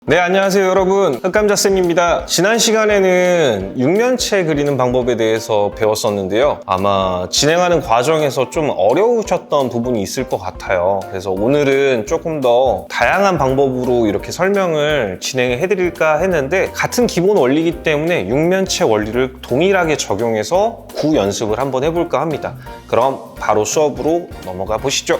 네, 안녕하세요 여러분, 흑감자쌤입니다. 지난 시간에는 육면체 그리는 방법에 대해서 배웠었는데요, 아마 진행하는 과정에서 좀 어려우셨던 부분이 있을 것 같아요. 그래서 오늘은 조금 더 다양한 방법으로 이렇게 설명을 진행해 드릴까 했는데, 같은 기본 원리이기 때문에 육면체 원리를 동일하게 적용해서 구 연습을 한번 해볼까 합니다. 그럼 바로 수업으로 넘어가 보시죠.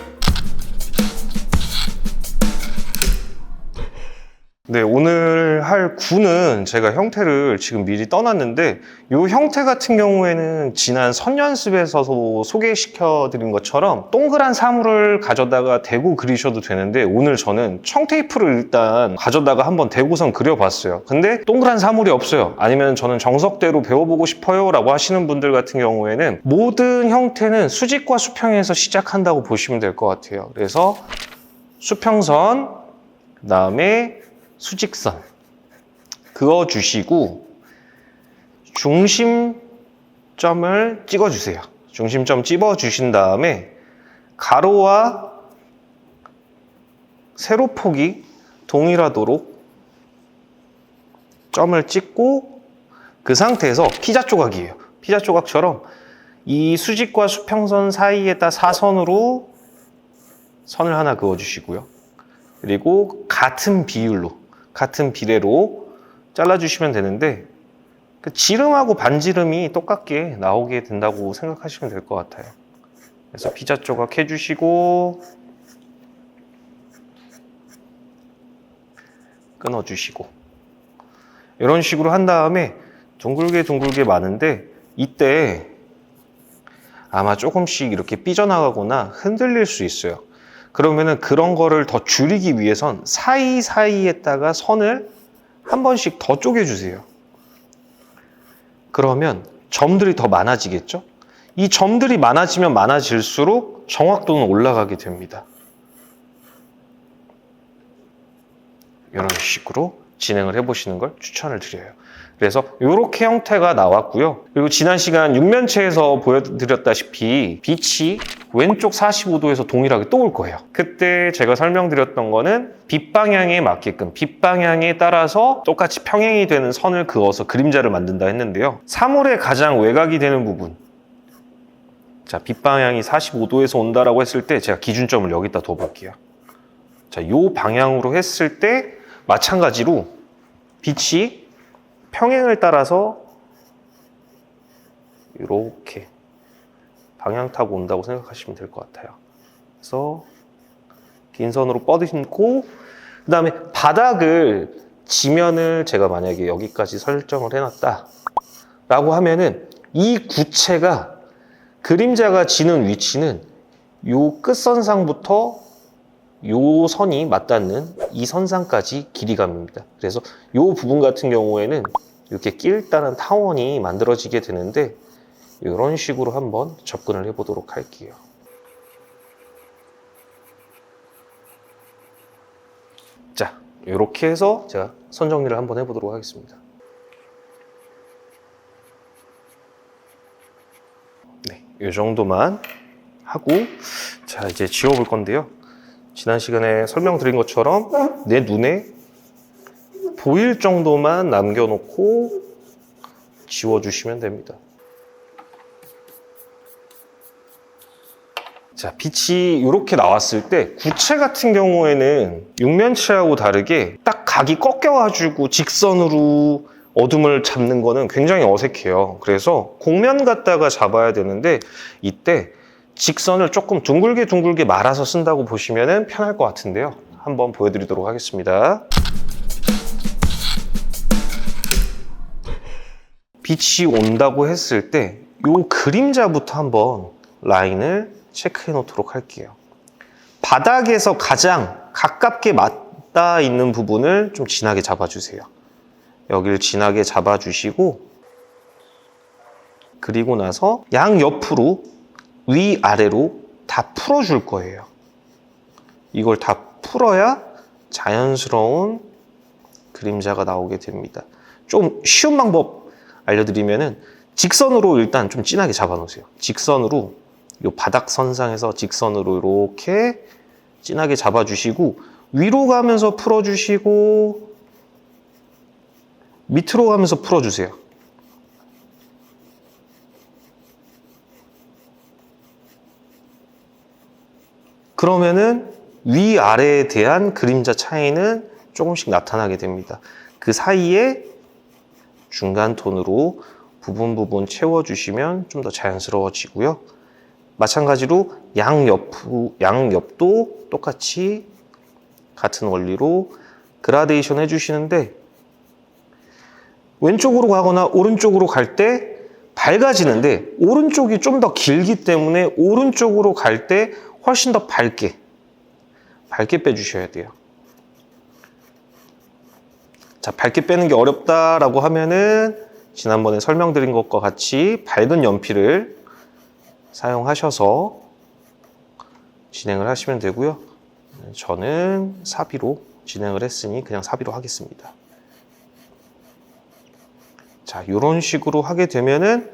네, 오늘 할 구는 제가 형태를 지금 미리 떠났는데, 이 형태 같은 경우에는 지난 선 연습에서도 소개시켜 드린 것처럼 동그란 사물을 가져다가 대고 그리셔도 되는데, 오늘 저는 청테이프를 일단 가져다가 한번 대고선 그려봤어요. 근데 동그란 사물이 없어요. 아니면 저는 정석대로 배워보고 싶어요 라고 하시는 분들 같은 경우에는 모든 형태는 수직과 수평에서 시작한다고 보시면 될 것 같아요. 그래서 수평선, 그 다음에 수직선 그어주시고 중심점을 찍어주세요. 중심점 찍어주신 다음에 가로와 세로폭이 동일하도록 점을 찍고, 그 상태에서 피자 조각이에요. 피자 조각처럼 이 수직과 수평선 사이에다 사선으로 선을 하나 그어주시고요. 그리고 같은 비례로 잘라주시면 되는데, 그 지름하고 반지름이 똑같게 나오게 된다고 생각하시면 될 것 같아요. 그래서 피자 조각 해주시고 끊어주시고, 이런 식으로 한 다음에 둥글게 많은데, 이때 아마 조금씩 이렇게 삐져나가거나 흔들릴 수 있어요. 그러면은 그런 거를 더 줄이기 위해선 사이사이에다가 선을 한 번씩 더 쪼개주세요. 그러면 점들이 더 많아지겠죠? 이 점들이 많아지면 많아질수록 정확도는 올라가게 됩니다. 이런 식으로 진행을 해보시는 걸 추천을 드려요. 그래서 이렇게 형태가 나왔고요. 그리고 지난 시간 육면체에서 보여드렸다시피 빛이 왼쪽 45도에서 동일하게 또 올 거예요. 그때 제가 설명드렸던 거는 빛 방향에 맞게끔, 빛 방향에 따라서 똑같이 평행이 되는 선을 그어서 그림자를 만든다 했는데요, 사물의 가장 외곽이 되는 부분, 자, 빛 방향이 45도에서 온다라고 했을 때 제가 기준점을 여기다 둬볼게요. 자, 요 방향으로 했을 때 마찬가지로 빛이 평행을 따라서 이렇게 방향 타고 온다고 생각하시면 될 것 같아요. 그래서 긴 선으로 뻗으시고, 그 다음에 바닥을, 지면을 제가 만약에 여기까지 설정을 해놨다 라고 하면은 이 구체가, 그림자가 지는 위치는 요 끝선상부터 요 선이 맞닿는 이 선상까지 길이감입니다. 그래서 요 부분 같은 경우에는 이렇게 끼일단한 타원이 만들어지게 되는데, 이런 식으로 한번 접근을 해보도록 할게요. 자, 이렇게 해서 제가 선 정리를 한번 해보도록 하겠습니다. 네, 이 정도만 하고, 자, 이제 지워볼 건데요. 지난 시간에 설명드린 것처럼 내 눈에 보일 정도만 남겨놓고 지워주시면 됩니다. 자, 빛이 이렇게 나왔을 때 구체 같은 경우에는 육면체하고 다르게 딱 각이 꺾여가지고 직선으로 어둠을 잡는 거는 굉장히 어색해요. 그래서 곡면 갖다가 잡아야 되는데, 이때 직선을 조금 둥글게 말아서 쓴다고 보시면 편할 것 같은데요, 한번 보여드리도록 하겠습니다. 빛이 온다고 했을 때 이 그림자부터 한번 라인을 체크해 놓도록 할게요. 바닥에서 가장 가깝게 맞닿아 있는 부분을 좀 진하게 잡아주세요. 여기를 진하게 잡아주시고, 그리고 나서 양옆으로 위아래로 다 풀어줄 거예요. 이걸 다 풀어야 자연스러운 그림자가 나오게 됩니다. 좀 쉬운 방법 알려드리면은, 직선으로 일단 좀 진하게 잡아놓으세요. 직선으로, 이 바닥 선상에서 직선으로 이렇게 진하게 잡아주시고, 위로 가면서 풀어주시고, 밑으로 가면서 풀어주세요. 그러면은 위아래에 대한 그림자 차이는 조금씩 나타나게 됩니다. 그 사이에 중간 톤으로 부분 채워주시면 좀 더 자연스러워지고요. 마찬가지로 양옆도 똑같이 같은 원리로 그라데이션 해주시는데 왼쪽으로 가거나 오른쪽으로 갈 때 밝아지는데 오른쪽이 좀 더 길기 때문에 오른쪽으로 갈 때 훨씬 더 밝게 빼주셔야 돼요. 자, 밝게 빼는 게 어렵다라고 하면은 지난번에 설명드린 것과 같이 밝은 연필을 사용하셔서 진행을 하시면 되고요. 저는 사비로 진행을 했으니 그냥 사비로 하겠습니다. 자, 이런 식으로 하게 되면은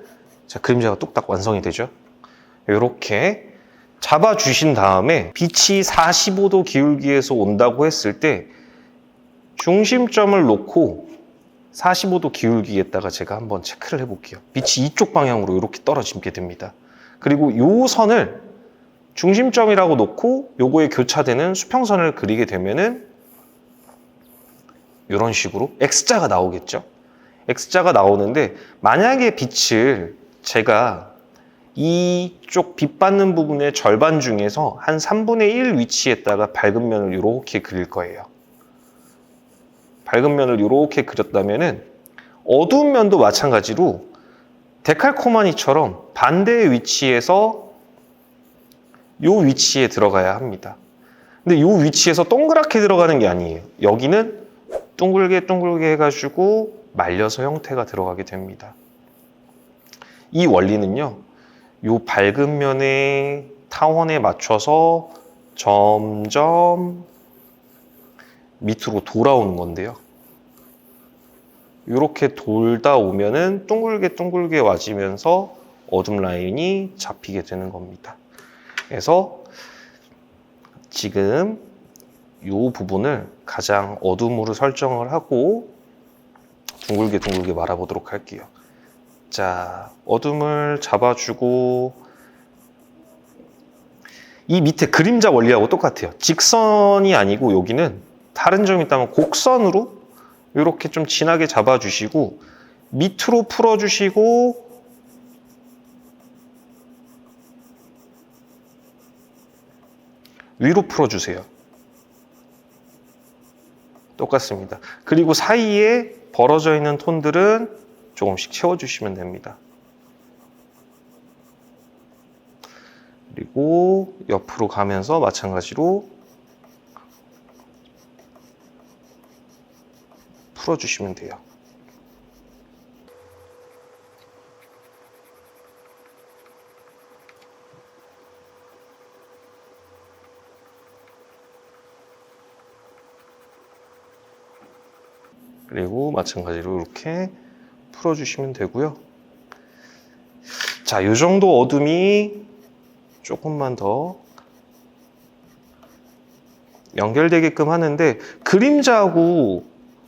자, 그림자가 뚝딱 완성이 되죠. 이렇게 잡아주신 다음에 빛이 45도 기울기에서 온다고 했을 때 중심점을 놓고 45도 기울기에다가 제가 한번 체크를 해볼게요. 빛이 이쪽 방향으로 이렇게 떨어지게 됩니다. 그리고 이 선을 중심점이라고 놓고 요거에 교차되는 수평선을 그리게 되면은 이런 식으로 X자가 나오겠죠. X자가 나오는데 만약에 빛을 제가 이쪽 빛 받는 부분의 절반 중에서 한 3분의 1 위치에다가 밝은 면을 이렇게 그릴 거예요. 밝은 면을 이렇게 그렸다면은 어두운 면도 마찬가지로 데칼코마니처럼 반대의 위치에서 이 위치에 들어가야 합니다. 근데 이 위치에서 동그랗게 들어가는 게 아니에요. 여기는 둥글게 해가지고 말려서 형태가 들어가게 됩니다. 이 원리는요, 이 밝은 면의 타원에 맞춰서 점점 밑으로 돌아오는 건데요. 이렇게 돌다 오면은 둥글게 와지면서 어둠 라인이 잡히게 되는 겁니다. 그래서 지금 이 부분을 가장 어둠으로 설정을 하고 둥글게 말아보도록 할게요. 자, 어둠을 잡아주고 이 밑에 그림자 원리하고 똑같아요. 직선이 아니고 여기는 다른 점이 있다면 곡선으로 이렇게 좀 진하게 잡아주시고 밑으로 풀어주시고 위로 풀어주세요. 똑같습니다. 그리고 사이에 벌어져 있는 톤들은 조금씩 채워주시면 됩니다. 그리고 옆으로 가면서 마찬가지로 풀어주시면 돼요. 그리고 마찬가지로 이렇게 풀어주시면 되고요. 자, 이 정도 어둠이 조금만 더 연결되게끔 하는데 그림자하고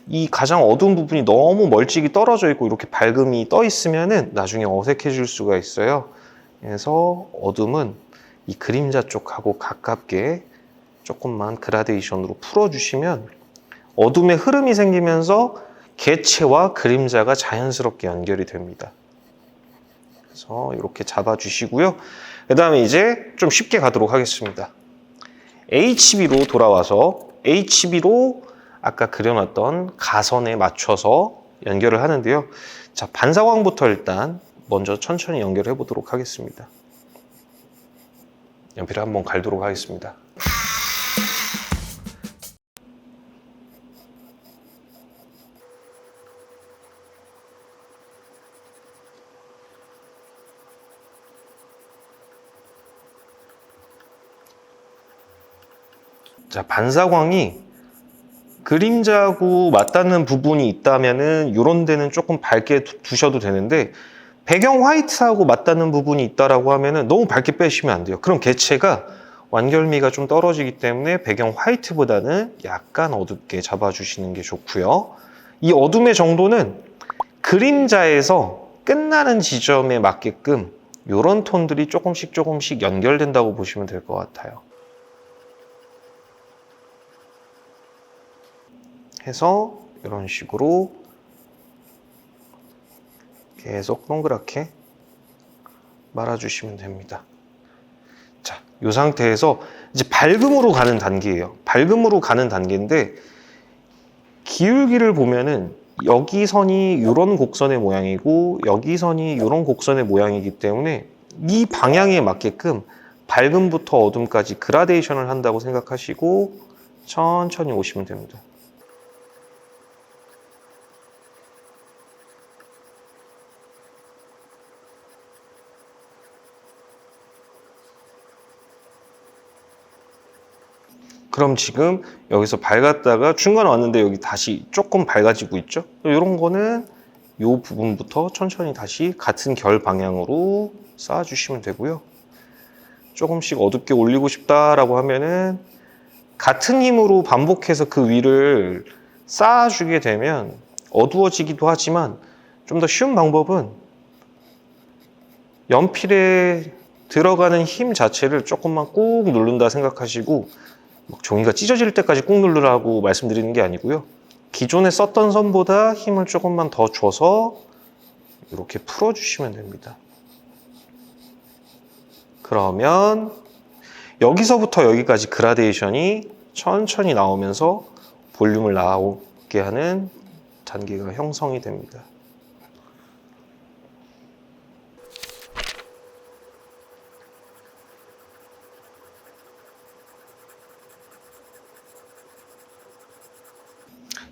이 가장 어두운 부분이 너무 멀찍이 떨어져 있고 이렇게 밝음이 떠 있으면은 나중에 어색해질 수가 있어요. 그래서 어둠은 이 그림자 쪽하고 가깝게 조금만 그라데이션으로 풀어주시면 어둠의 흐름이 생기면서 개체와 그림자가 자연스럽게 연결이 됩니다. 그래서 이렇게 잡아주시고요. 그 다음에 이제 좀 쉽게 가도록 하겠습니다. HB로 돌아와서 HB로 아까 그려놨던 가선에 맞춰서 연결을 하는데요. 자, 반사광부터 일단 먼저 천천히 연결해 보도록 하겠습니다. 연필을 한번 갈도록 하겠습니다. 자, 반사광이 그림자하고 맞닿는 부분이 있다면은 이런 데는 조금 밝게 두셔도 되는데 배경 화이트하고 맞닿는 부분이 있다라고 하면은 너무 밝게 빼시면 안 돼요. 그럼 개체가 완결미가 좀 떨어지기 때문에 배경 화이트보다는 약간 어둡게 잡아주시는 게 좋고요. 이 어둠의 정도는 그림자에서 끝나는 지점에 맞게끔 이런 톤들이 조금씩 연결된다고 보시면 될 것 같아요. 해서 이런 식으로 계속 동그랗게 말아주시면 됩니다. 자, 이 상태에서 이제 밝음으로 가는 단계예요. 밝음으로 가는 단계인데 기울기를 보면은 여기 선이 이런 곡선의 모양이고 여기 선이 이런 곡선의 모양이기 때문에 이 방향에 맞게끔 밝음부터 어둠까지 그라데이션을 한다고 생각하시고 천천히 오시면 됩니다. 그럼 지금 여기서 밝았다가 중간에 왔는데 여기 다시 조금 밝아지고 있죠? 이런 거는 이 부분부터 천천히 다시 같은 결 방향으로 쌓아주시면 되고요. 조금씩 어둡게 올리고 싶다라고 하면은 같은 힘으로 반복해서 그 위를 쌓아주게 되면 어두워지기도 하지만 좀 더 쉬운 방법은 연필에 들어가는 힘 자체를 조금만 꾹 누른다 생각하시고 종이가 찢어질 때까지 꾹 누르라고 말씀드리는 게 아니고요. 기존에 썼던 선보다 힘을 조금만 더 줘서 이렇게 풀어주시면 됩니다. 그러면 여기서부터 여기까지 그라데이션이 천천히 나오면서 볼륨을 나오게 하는 단계가 형성이 됩니다.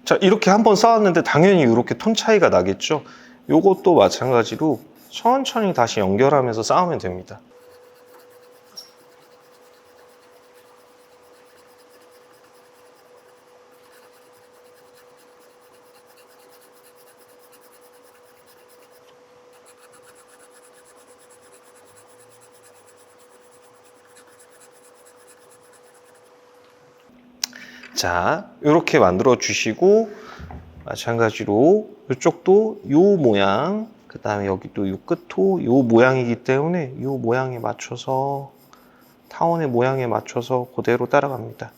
자, 이렇게 한번 쌓았는데 당연히 이렇게 톤 차이가 나겠죠? 요것도 마찬가지로 천천히 다시 연결하면서 쌓으면 됩니다. 자, 이렇게 만들어 주시고 마찬가지로 이쪽도 요 모양, 그 다음에 여기 또 요 끝도 요 모양이기 때문에 요 모양에 맞춰서 타원의 모양에 맞춰서 그대로 따라갑니다.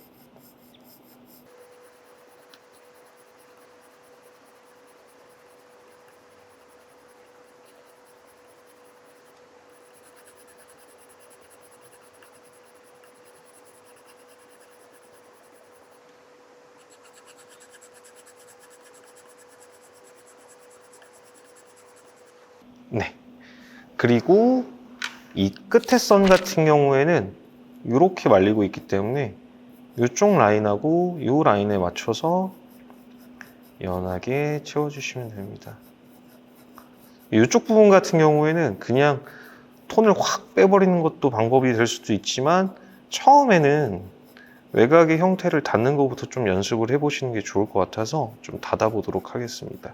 네. 그리고 이 끝에 선 같은 경우에는 이렇게 말리고 있기 때문에 이쪽 라인하고 이 라인에 맞춰서 연하게 채워주시면 됩니다. 이쪽 부분 같은 경우에는 그냥 톤을 확 빼버리는 것도 방법이 될 수도 있지만 처음에는 외곽의 형태를 닫는 것부터 좀 연습을 해보시는 게 좋을 것 같아서 좀 닫아보도록 하겠습니다.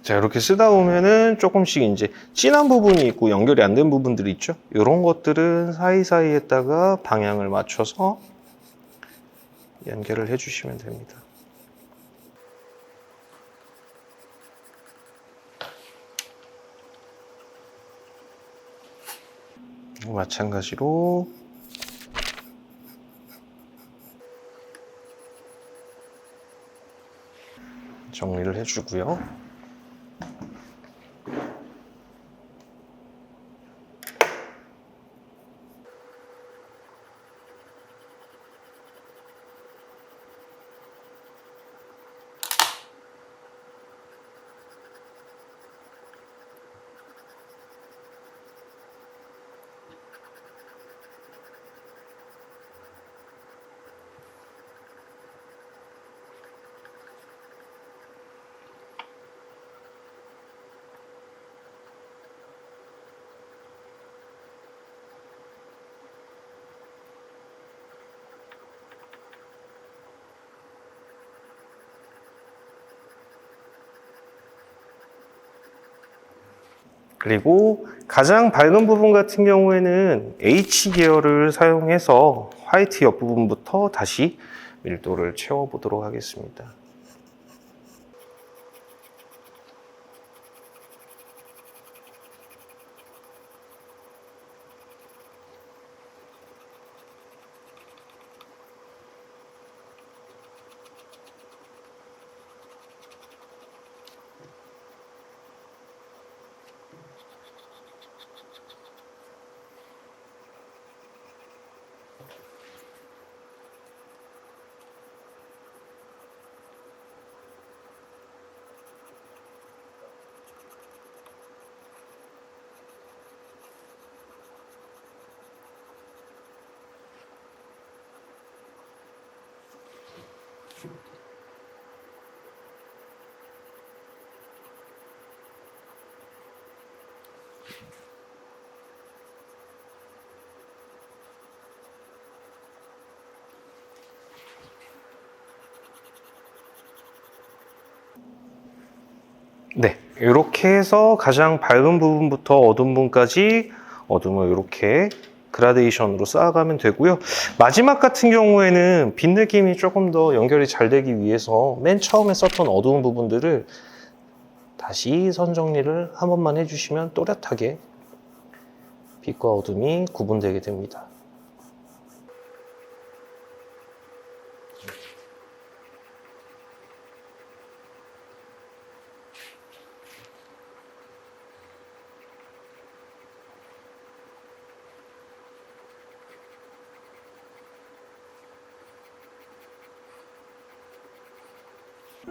자, 이렇게 쓰다 보면은 조금씩 이제 진한 부분이 있고 연결이 안 된 부분들이 있죠. 이런 것들은 사이사이에다가 방향을 맞춰서 연결을 해주시면 됩니다. 마찬가지로 정리를 해주고요. 그리고 가장 밝은 부분 같은 경우에는 H 계열을 사용해서 화이트 옆부분부터 다시 밀도를 채워보도록 하겠습니다. 네, 이렇게 해서 가장 밝은 부분부터 어두운 부분까지 어둠을 이렇게 그라데이션으로 쌓아가면 되고요. 마지막 같은 경우에는 빛 느낌이 조금 더 연결이 잘 되기 위해서 맨 처음에 썼던 어두운 부분들을 다시 선 정리를 한 번만 해주시면 또렷하게 빛과 어둠이 구분되게 됩니다.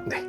네,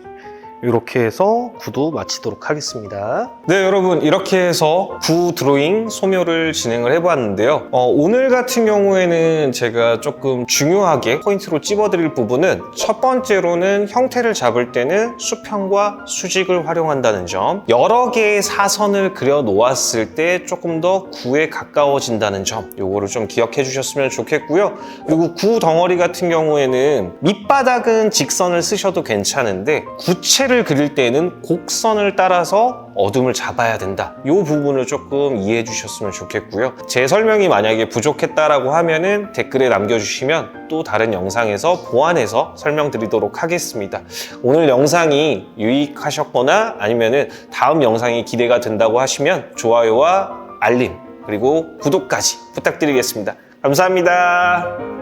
이렇게 해서 구도 마치도록 하겠습니다. 네, 여러분 이렇게 해서 구 드로잉 소묘를 진행을 해봤는데요. 오늘 같은 경우에는 제가 조금 중요하게 포인트로 찝어드릴 부분은 첫 번째로는 형태를 잡을 때는 수평과 수직을 활용한다는 점, 여러 개의 사선을 그려 놓았을 때 조금 더 구에 가까워진다는 점, 요거를 좀 기억해 주셨으면 좋겠고요. 그리고 구 덩어리 같은 경우에는 밑바닥은 직선을 쓰셔도 괜찮은데 구체를 그릴 때는 곡선을 따라서 어둠을 잡아야 된다. 이 부분을 조금 이해해 주셨으면 좋겠고요. 제 설명이 만약에 부족했다라고 하면은 댓글에 남겨주시면 또 다른 영상에서 보완해서 설명드리도록 하겠습니다. 오늘 영상이 유익하셨거나 아니면은 다음 영상이 기대가 된다고 하시면 좋아요와 알림 그리고 구독까지 부탁드리겠습니다. 감사합니다.